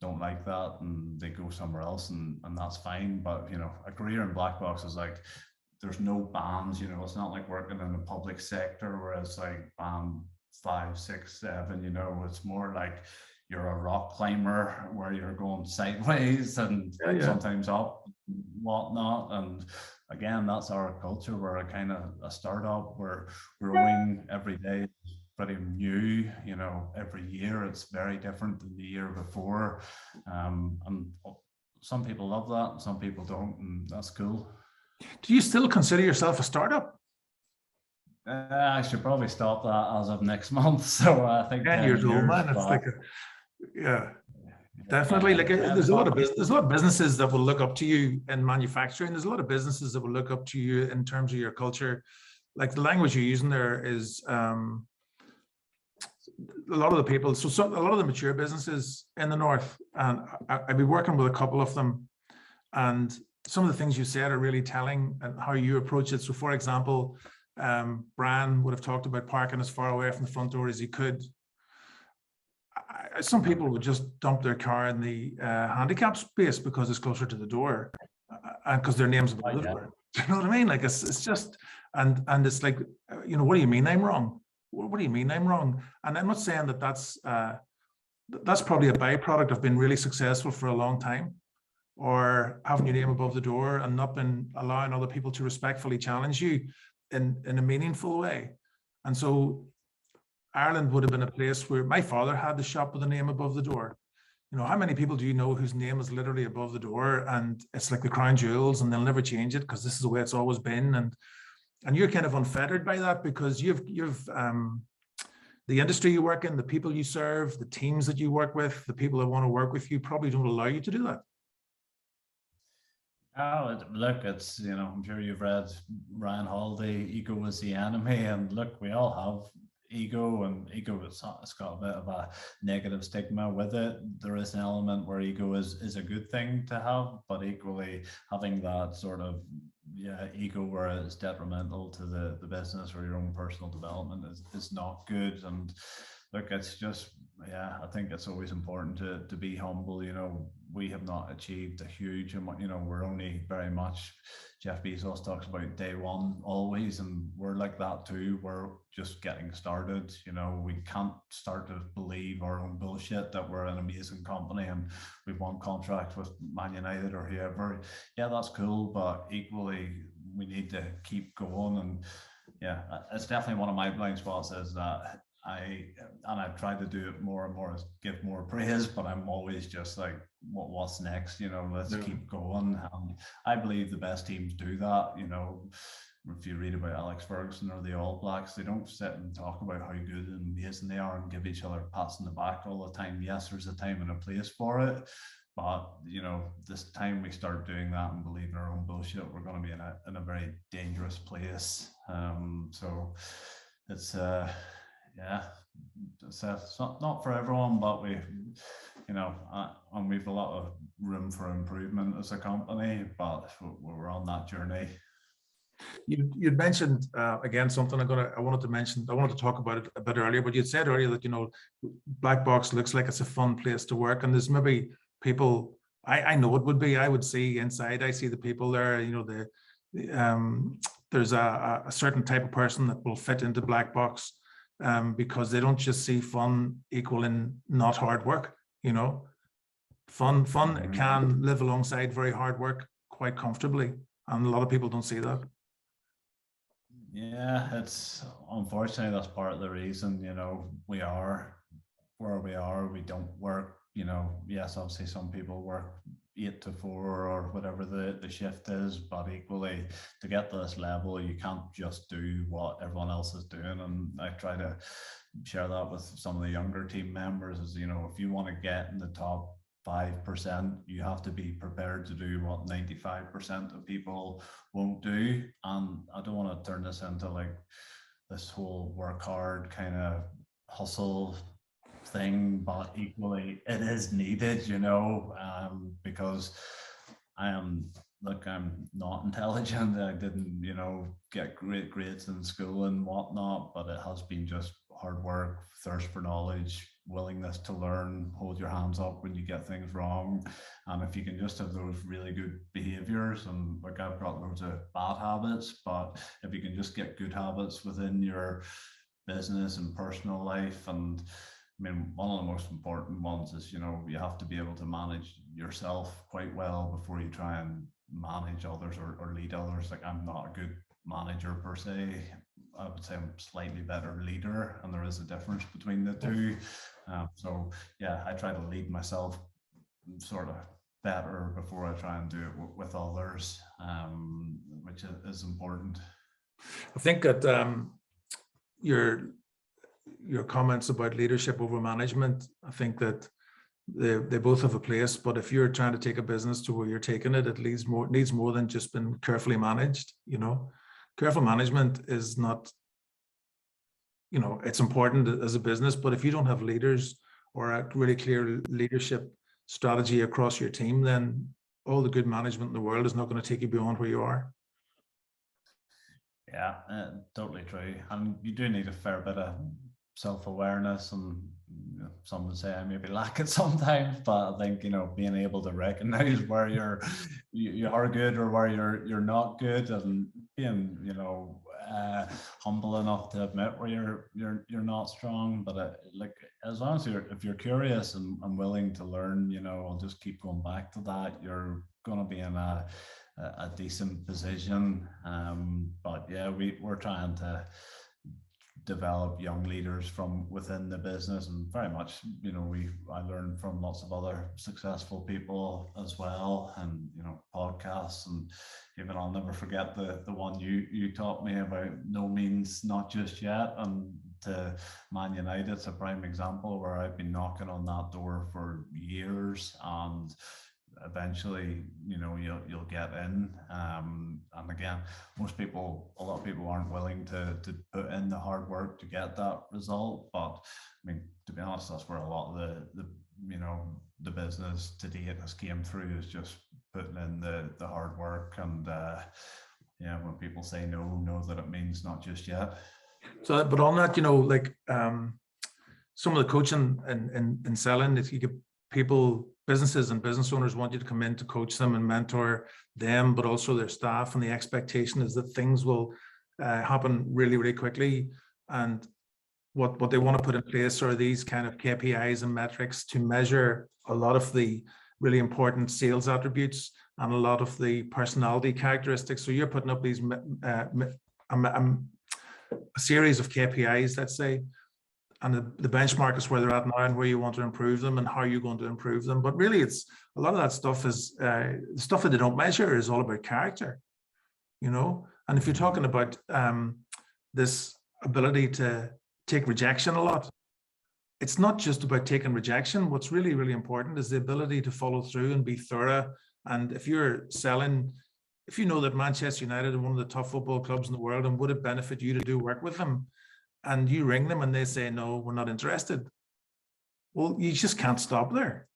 don't like that and they go somewhere else, and that's fine. But, a career in Black Box is like, there's no bands, it's not like working in the public sector where it's like band 5, 6, 7, it's more like you're a rock climber where you're going sideways and sometimes up and whatnot. And again, that's our culture. We're a kind of a startup. We're growing every day. Pretty new, every year it's very different than the year before. And some people love that, and some people don't, and that's cool. Do you still consider yourself a startup? I should probably stop that as of next month. So I think 10 years old, man. It's like definitely. Like there's a lot of businesses that will look up to you in manufacturing. There's a lot of businesses that will look up to you in terms of your culture. Like the language you're using there is a lot of the people, so a lot of the mature businesses in the North, and I've been working with a couple of them, and some of the things you said are really telling and how you approach it. So for example, Brian would have talked about parking as far away from the front door as he could. Some people would just dump their car in the handicap space because it's closer to the door, and because their name's above the door. Do you know what I mean? Like it's just, and it's like, what do you mean I'm wrong? What do you mean I'm wrong? And I'm not saying that that's that's probably a byproduct of being really successful for a long time, or having your name above the door and not been allowing other people to respectfully challenge you in a meaningful way. And so Ireland would have been a place where my father had the shop with a name above the door. You know, how many people do you know whose name is literally above the door and it's like the crown jewels and they'll never change it because this is the way it's always been? And you're kind of unfettered by that because you've the industry you work in, the people you serve, the teams that you work with, the people that want to work with you probably don't allow you to do that. Oh, look, it's, you know, I'm sure you've read Ryan Holiday, Ego is the Enemy, and look, we all have ego, and ego, it's got a bit of a negative stigma with it. There is an element where ego is a good thing to have, but equally having that sort of ego where it's detrimental to the business or your own personal development is not good. And look, it's just, I think it's always important to be humble. You know, we have not achieved a huge amount, you know, we're only very much, Jeff Bezos talks about day one always, and we're like that too. We're just getting started. You know, we can't start to believe our own bullshit that we're an amazing company and we've won contracts with Man United or whoever. Yeah, that's cool, but equally we need to keep going. And it's definitely one of my blind spots is that I've tried to do it more and more, give more praise, but I'm always just like, what's next? You know, let's keep going. I believe the best teams do that. You know, if you read about Alex Ferguson or the All Blacks, they don't sit and talk about how good and amazing they are and give each other pats on the back all the time. Yes, there's a time and a place for it, but you know, this time we start doing that and believe in our own bullshit, we're going to be in a very dangerous place. So it's it's not for everyone, but we, you know, and we've a lot of room for improvement as a company, but we're on that journey. You'd mentioned again something I wanted to talk about it a bit earlier, but you'd said earlier that, you know, Black Box looks like it's a fun place to work, and there's maybe people, I know it would be, I would see inside, I see the people there, you know, there's a certain type of person that will fit into Black Box. Because they don't just see fun equaling not hard work. You know, fun can live alongside very hard work quite comfortably, and a lot of people don't see that. Yeah, it's unfortunately that's part of the reason, you know, we are where we are. We don't work, you know, yes, obviously some people work 8 to 4 or whatever the shift is, but equally to get to this level you can't just do what everyone else is doing. And I try to share that with some of the younger team members is, you know, if you want to get in the top 5%, you have to be prepared to do what 95% of people won't do. And I don't want to turn this into like this whole work hard kind of hustle thing, but equally it is needed, you know, because I'm not intelligent. I didn't, you know, get great grades in school and whatnot, but it has been just hard work, thirst for knowledge, willingness to learn, hold your hands up when you get things wrong. And if you can just have those really good behaviors, and like I've got loads of bad habits, but if you can just get good habits within your business and personal life, and I mean, one of the most important ones is, you know, you have to be able to manage yourself quite well before you try and manage others or lead others. Like, I'm not a good manager per se. I would say I'm a slightly better leader, and there is a difference between the two. So yeah, I try to lead myself sort of better before I try and do it with others, which is important. I think that your comments about leadership over management, I think that they both have a place, but if you're trying to take a business to where you're taking it, it needs more than just been carefully managed. You know, careful management is not, you know, it's important as a business, but if you don't have leaders or a really clear leadership strategy across your team, then all the good management in the world is not going to take you beyond where you are. Yeah, totally true. And you do need a fair bit of self-awareness, and you know, some would say I maybe lack it sometimes, but I think, you know, being able to recognize where you are good or where you're not good, and being, you know, humble enough to admit where you're not strong. But like, as long as if you're curious and willing to learn, I'll just keep going back to that. You're going to be in a decent position. But yeah, we're trying to develop young leaders from within the business, and very much, I learned from lots of other successful people as well, and podcasts, and even I'll never forget the one you taught me about no means not just yet, and to Man United. It's a prime example where I've been knocking on that door for years, and eventually you'll get in, and again, a lot of people aren't willing to put in the hard work to get that result. But I mean, to be honest, that's where a lot of the business to date has came through, is just putting in the hard work. And when people say no, know that it means not just yet. So, but on that, like some of the coaching and selling, if you get people, businesses and business owners want you to come in to coach them and mentor them, but also their staff, and the expectation is that things will happen really, really quickly. And what they want to put in place are these kind of KPIs and metrics to measure a lot of the really important sales attributes and a lot of the personality characteristics. So you're putting up these a series of KPIs, let's say, and the benchmark is where they're at now and where you want to improve them and how you're going to improve them. But really, it's a lot of that stuff is the stuff that they don't measure is all about character, And if you're talking about this ability to take rejection a lot, it's not just about taking rejection. What's really, really important is the ability to follow through and be thorough. And if you're selling, if you know that Manchester United are one of the top football clubs in the world and would it benefit you to do work with them, and you ring them and they say, no, we're not interested, well, you just can't stop there.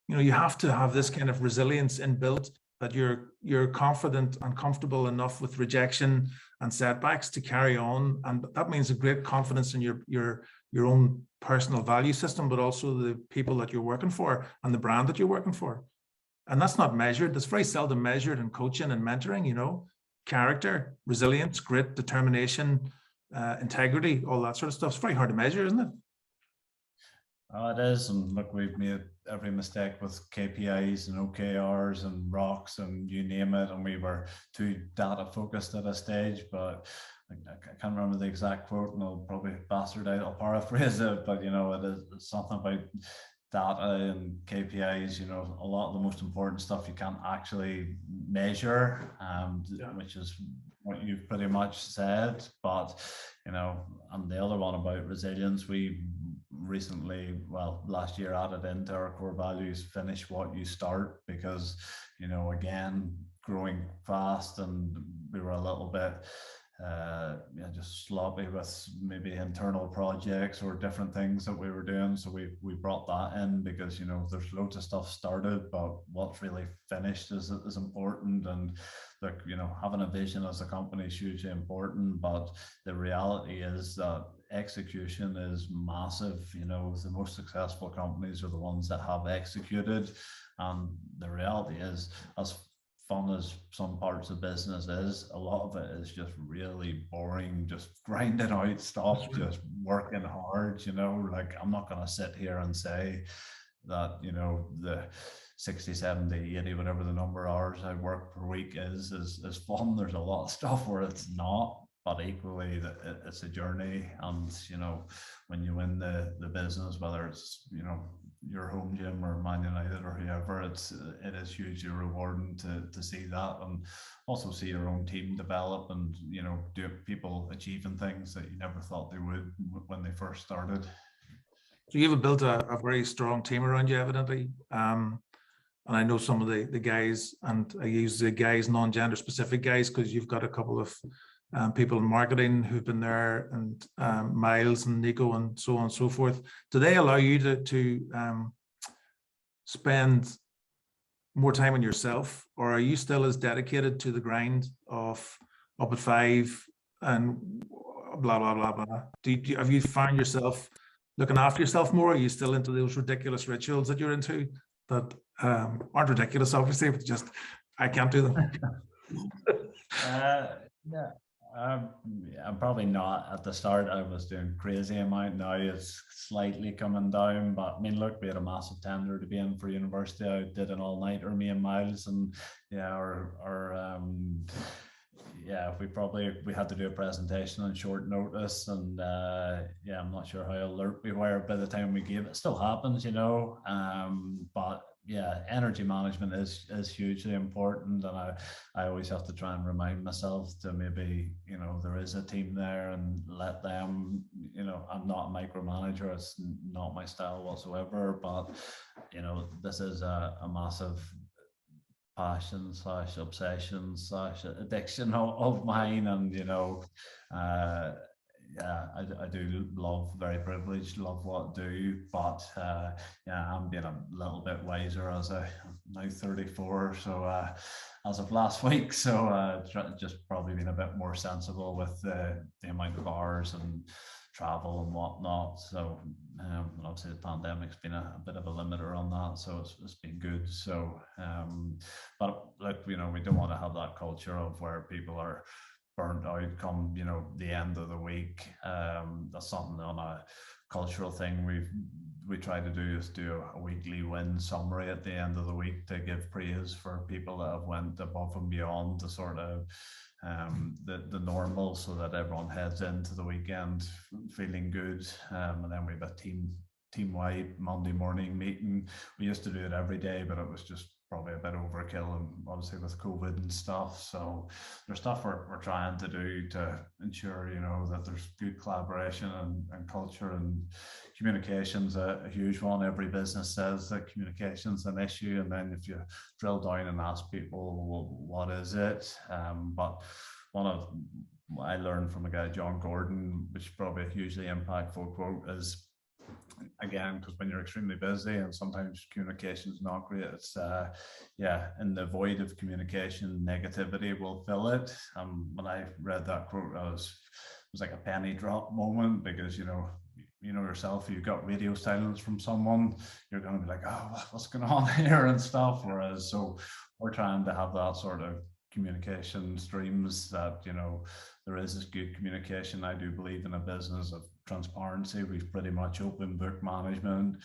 You have to have this kind of resilience inbuilt, that you're confident and comfortable enough with rejection and setbacks to carry on. And that means a great confidence in your own personal value system, but also the people that you're working for and the brand that you're working for. And that's not measured. That's very seldom measured in coaching and mentoring, character, resilience, grit, determination, integrity, all that sort of stuff. It's very hard to measure, isn't it? It is. And look, we've made every mistake with KPIs and OKRs and rocks and you name it, and we were too data focused at a stage. But I can't remember the exact quote, and I'll probably bastardize, I'll paraphrase it, but it is something about data and KPIs. A lot of the most important stuff you can't actually measure, which is what you've pretty much said. But and the other one about resilience, we recently, last year, added into our core values, finish what you start, because again, growing fast, and we were a little bit just sloppy with maybe internal projects or different things that we were doing. So we brought that in, because there's loads of stuff started, but what's really finished is important. And look, having a vision as a company is hugely important, but the reality is that execution is massive. The most successful companies are the ones that have executed, and the reality is, as fun as some parts of business is, a lot of it is just really boring, just grinding out stuff, just working hard. Like, I'm not going to sit here and say that the 60, 70, 80, whatever the number of hours I work per week is fun. There's a lot of stuff where it's not, but equally it's a journey. And when you win the business, whether it's your home gym or Man United or whoever, it is hugely rewarding to see that, and also see your own team develop, and do people achieving things that you never thought they would when they first started. So you've built a very strong team around you, evidently. And I know some of the guys, and I use the guys, non-gender specific guys, because you've got a couple of people in marketing who've been there, and Miles and Nico and so on and so forth. Do they allow you to spend more time on yourself, or are you still as dedicated to the grind of up at 5 and blah, blah, blah, blah? Have you found yourself looking after yourself more? Are you still into those ridiculous rituals that you're into that aren't ridiculous, obviously, but just, I can't do them? Yeah. I'm probably not. At the start, I was doing crazy amount. Now it's slightly coming down. But I mean, look, we had a massive tender to be in for university. I did an all-nighter, me and Miles, and yeah, yeah, we had to do a presentation on short notice, and yeah, I'm not sure how alert we were by the time we gave it. It still happens, you know, but yeah, energy management is hugely important, and I always have to try and remind myself to maybe, you know, there is a team there and let them, you know, I'm not a micromanager, it's not my style whatsoever, but you know, this is a massive passion slash obsession slash addiction of mine, and you know, uh yeah, I do love, very privileged, love what I do, but yeah, I'm being a little bit wiser as I'm now 34, so as of last week, so just probably been a bit more sensible with the amount of hours and travel and whatnot. So obviously the pandemic's been a bit of a limiter on that, so it's been good. So but like, you know, we don't want to have that culture of where people are burnt out come, you know, the end of the week. That's something on a cultural thing we try to do, is do a weekly win summary at the end of the week to give praise for people that have went above and beyond the sort of the normal, so that everyone heads into the weekend feeling good. And then we have a team-wide Monday morning meeting. We used to do it every day, but it was just probably a bit overkill, and obviously with COVID and stuff. So there's stuff we're trying to do to ensure, you know, that there's good collaboration and culture, and communication's a huge one. Every business says that communication's an issue, and then if you drill down and ask people, well, what is it? But one of I learned from a guy, John Gordon, which is probably a hugely impactful quote, is, again, because when you're extremely busy and sometimes communication is not great, it's yeah, in the void of communication, negativity will fill it. When I read that quote, it was like a penny drop moment, because you know yourself, you've got radio silence from someone, you're going to be like, oh, what's going on here and stuff. Whereas, so we're trying to have that sort of communication streams, that, you know, there is this good communication. I do believe in a business of transparency. We've pretty much open book management.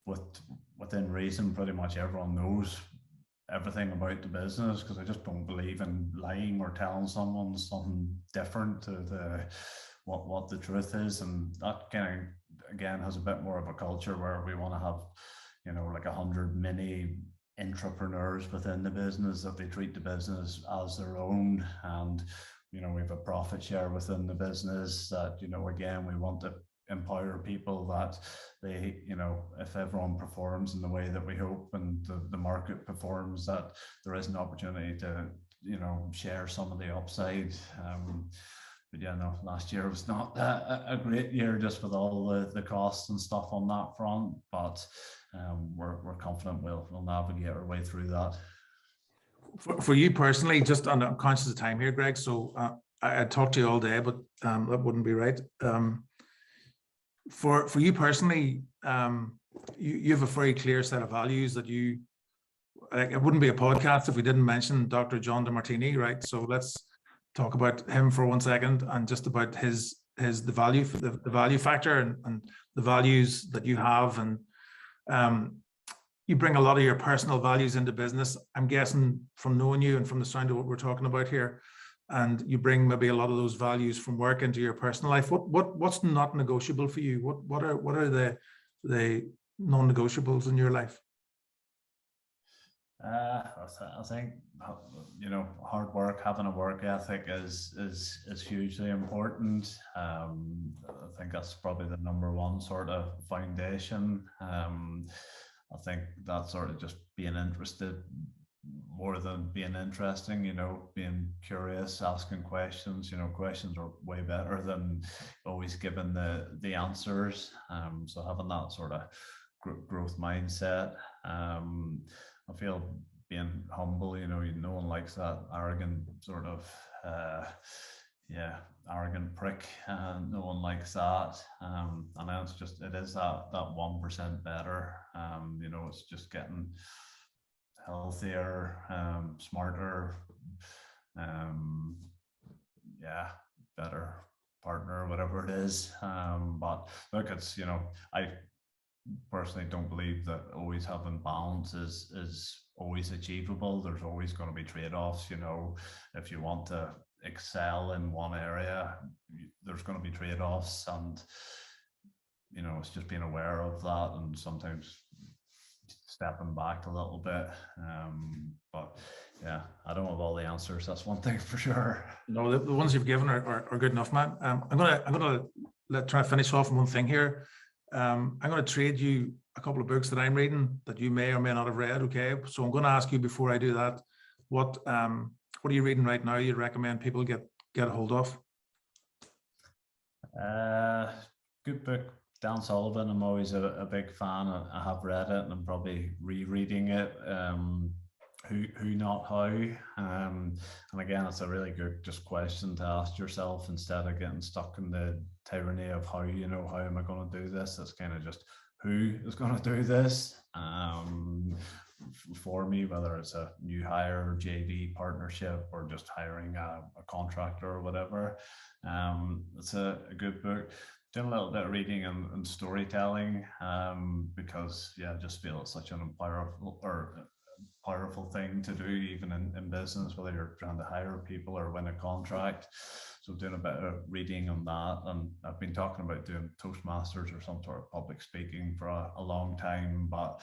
Within reason, pretty much everyone knows everything about the business, because I just don't believe in lying or telling someone something different to what the truth is. And that kind of, again, has a bit more of a culture where we want to have, you know, like 100 mini entrepreneurs within the business, that they treat the business as their own. And you know, we have a profit share within the business that, you know, again, we want to empower people, that they, you know, if everyone performs in the way that we hope, and the market performs, that there is an opportunity to, you know, share some of the upside. But yeah, no, last year was not a great year, just with all the costs and stuff on that front. But we're confident we'll navigate our way through that. For you personally, just I'm conscious of time here, Greg, so I'd talk to you all day, but that wouldn't be right. For you personally, you have a very clear set of values that you, like, it wouldn't be a podcast if we didn't mention Dr. John DeMartini, right? So let's talk about him for 1 second, and just about the value factor, and the values that you have. And you bring a lot of your personal values into business, I'm guessing, from knowing you and from the sound of what we're talking about here. And you bring maybe a lot of those values from work into your personal life. What's not negotiable for you? What are the non-negotiables in your life? I think, you know, hard work, having a work ethic is hugely important. I think that's probably the number one sort of foundation. I think that sort of just being interested more than being interesting, you know, being curious, asking questions. You know, questions are way better than always giving the answers. So having that sort of growth mindset. I feel being humble, you know, no one likes that arrogant sort of yeah, arrogant prick, and no one likes that. And then it's just, it is that 1% better. You know, it's just getting healthier, smarter, better partner, whatever it is. But look, it's, I personally don't believe that always having balance is always achievable. There's always going to be trade-offs. If you want to excel in one area, there's going to be trade-offs, and it's just being aware of that and sometimes stepping back a little bit. But yeah, I don't have all the answers. That's one thing for sure. No, the ones you've given are good enough, man. I'm gonna try to finish off on one thing here. I'm gonna trade you a couple of books that I'm reading that you may or may not have read. Okay, so I'm gonna ask you before I do that, what are you reading right now? You'd recommend people get a hold of? Good book, Dan Sullivan. I'm always a big fan. I have read it and I'm probably rereading it. Who Not How. And again, it's a really good just question to ask yourself instead of getting stuck in the tyranny of how am I going to do this. It's kind of just who is going to do this for me, whether it's a new hire, JV partnership, or just hiring a contractor or whatever. It's a good book. Doing a little bit of reading and storytelling because I just feel it's such an powerful thing to do, even in business, whether you're trying to hire people or win a contract. So doing a bit of reading on that, and I've been talking about doing Toastmasters or some sort of public speaking for a long time, but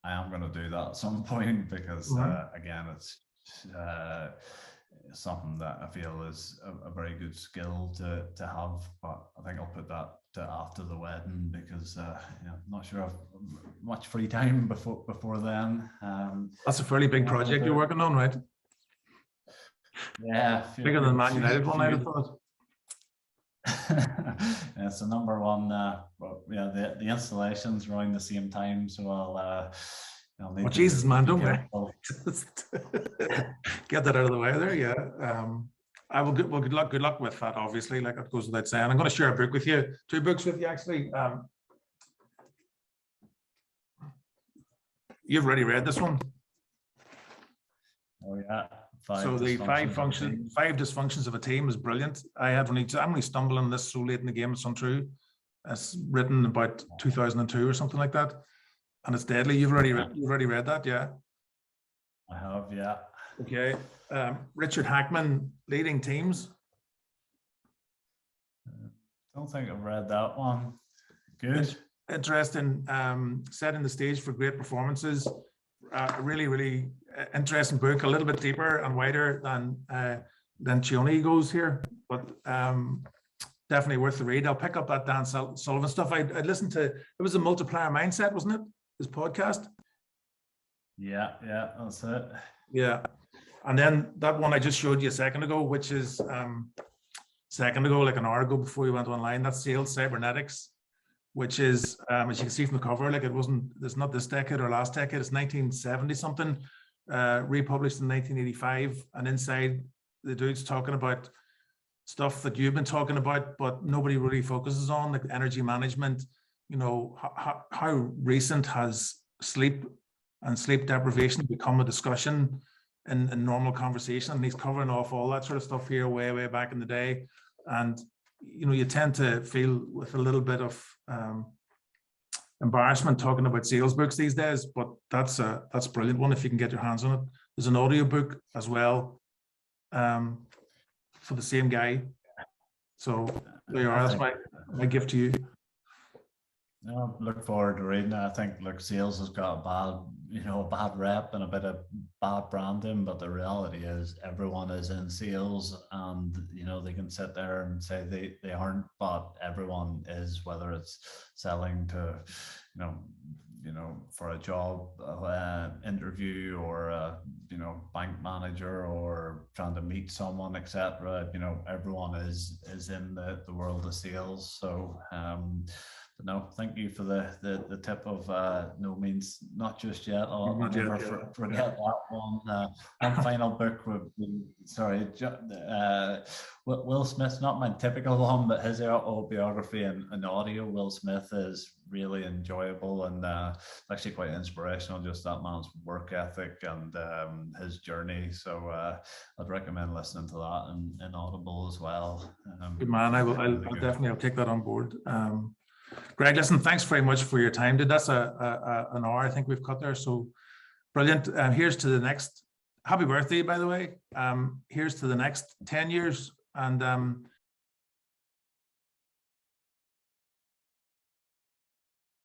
I am going to do that at some point because again, it's something that I feel is a very good skill to have, but I think I'll put that to after the wedding because I'm not sure I've much free time before then. That's a fairly big project you're working on, right? Yeah, bigger than Man United one, I'd have thought. It's the number one. The installations are around the same time, so I'll need Jesus, man, don't worry. Get that out of the way there. Yeah. Good luck with that. Obviously, like it goes without saying. I'm going to share a book with you, 2 books with you actually. You've already read this one. Oh yeah. So the 5 dysfunctions of a team is brilliant. I'm only stumbling on this so late in the game. It's untrue. It's written about 2002 or something like that, and it's deadly. You've already read that, yeah? I have, yeah. Okay. Richard Hackman, Leading Teams. Don't think I've read that one. Good. Interesting. Setting the stage for great performances. Really interesting book. A little bit deeper and wider than Chioni goes here, but definitely worth the read. I'll pick up that Dan Sullivan stuff. I listened to. It was a Multiplier Mindset, wasn't it? His podcast. Yeah, that's it. Yeah, and then that one I just showed you a second ago, which is like an hour ago before you went online. That's Sales Cybernetics, which is as you can see from the cover, like it's not this decade or last decade. It's 1970 something, republished in 1985, and inside the dude's talking about stuff that you've been talking about, but nobody really focuses on, like energy management. How recent has sleep and sleep deprivation become a discussion in normal conversation? And he's covering off all that sort of stuff here way back in the day. And you tend to feel with a little bit of embarrassment talking about sales books these days, but that's a brilliant one if you can get your hands on it. There's an audio book as well for the same guy. So there you are. That's my gift to you. No, look forward to reading it. I think sales has got a bad rep and a bit of bad branding, but the reality is everyone is in sales, and they can sit there and say they aren't, but everyone is, whether it's selling to for a job interview, or a bank manager, or trying to meet someone, etc. Everyone is in the world of sales. So but no, thank you for the tip of no means not just yet. I'll Not yet, never yeah. forget that one. One final book would be, sorry, Will Smith's not my typical one, but his autobiography in audio, Will Smith, is really enjoyable and actually quite inspirational, just that man's work ethic and his journey. So I'd recommend listening to that in Audible as well. Good man. I'll definitely take that on board. Greg, listen, thanks very much for your time. Dude, that's an hour I think we've cut there. So brilliant. Here's to the next. Happy birthday, by the way. Here's to the next 10 years. And